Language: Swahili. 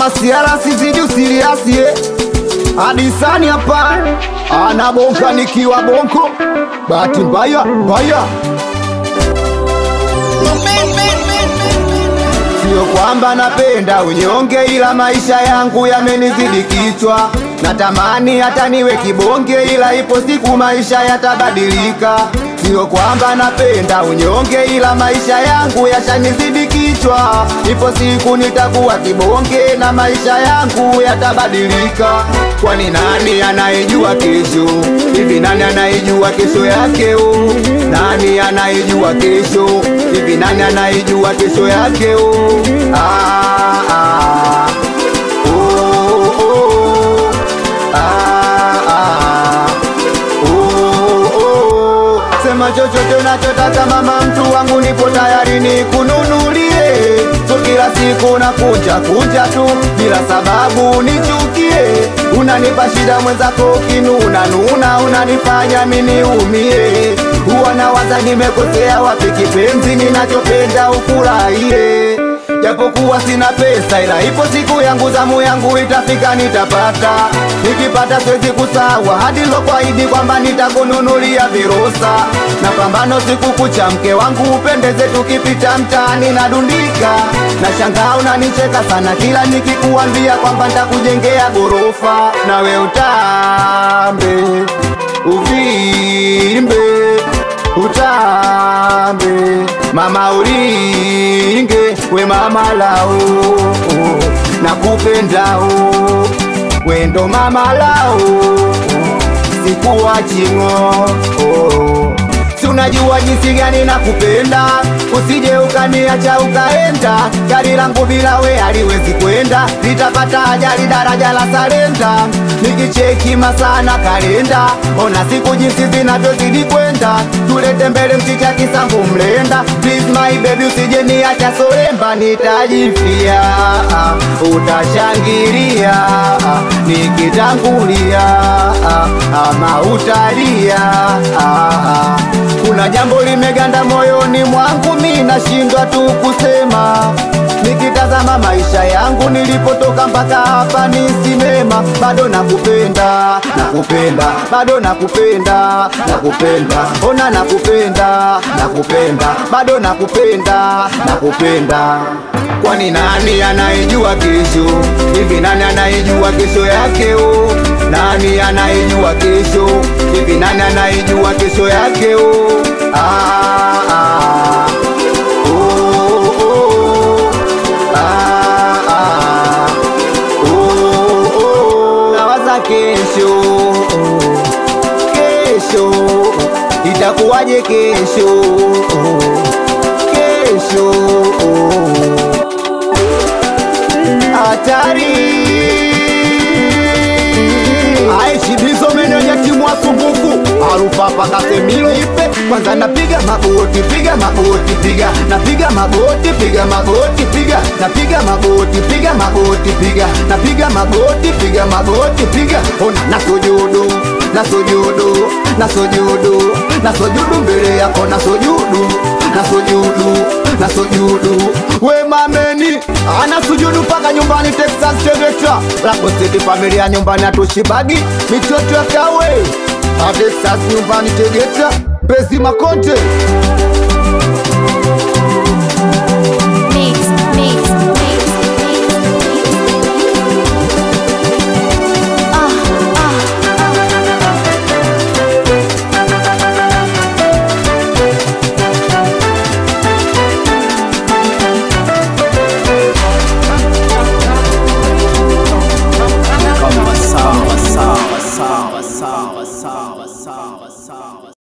masiara sizidi usiriasi Adisani hapa anabonka nikiwa bonko bahati mbaya mbaya. Sio kwamba napenda unyonge, ila maisha yangu yamenizidi kichwa. Natamani hata niwe kibonge, ila ipo siku maisha yatabadilika. Sio kwamba napenda unyonge, ila maisha yangu yashanizidi kichwa. Ipo siku nitakuwa kibonge na maisha yangu yatabadilika. Kwani nani anayejua kesho? Hivi nani anayejua kesho yake? Nani anayejua kesho? Hivi nani anayejua kesho yake? Sema chochote unachotaka mama, mtu wangu nipo tayari nikununulie. So kila siku nakuja tu bila sababu nichukie. Unanipa shida mwenzako kinuna, unanifanya mimi umie. Huwa nawaza nimekosea wapi kipenzi, ninachopenda ufurahie. Japokuwa sina pesa, ila ipo siku yangu, zamu yangu itafika, nitapata. Nikipata siwezi kusawa hadi lokuahidi kwamba nitakununulia virosa. Na pambano siku kucha mke wangu upendeze, tukipita mtaani nadundika. Na shangaa unanicheka sana kila nikikuambia kwamba nitakujengea gorofa. Nawe utambe uvimbe utambe mama uringe, we mama lao nakupendao, wendo mama lao sikuwachingo. Si unajua jinsi gani nakupenda, usije ukaniacha ukaenda. Gari langu bila we haliwezi kwenda, litapata ajali daraja la Salenda. Nikicheki masaa na kalenda, ona siku jinsi zinavyozidi kwenda. Tulete mbele mchicha kisambu mlenda, please my baby usije niacha soremba. Nitajifia, utashangilia, nikitangulia ama utalia. Kuna jambo limeganda moyoni mwangu, mimi nashindwa tu kusema. Nikitazama maisha yangu nilipotoka mpaka hapa ni sinema. Bado nakupenda, nakupenda, bado nakupenda, nakupenda. Ona nakupenda, nakupenda, bado nakupenda, nakupenda. Kwani nani anayejua kesho? Hivi nani anayejua kesho yake? Nani anayejua kesho? Hivi nani anayejua kesho yake? Nawaza kesho, kesho itakuwaje kesho? Kesho hatari. Aishibizo meneja timu asumbufu Alupapa Kasemiro ipe. Kwanza napiga magoti, piga magoti, piga. Napiga magoti, piga magoti, piga. Napiga magoti, piga magoti, piga. Napiga magoti, piga magoti, piga. Ona nasujudu, nasujudu, nasujudu, nasujudu mbele yako, nasujudu, nasujudu, nasujudu. We mameni anasujudu paka nyumbani Texas Tegeta. Lako City familia nyumbani atushibagi mitoto ya kawe. Texas nyumbani Tegeta Bezi Makonte.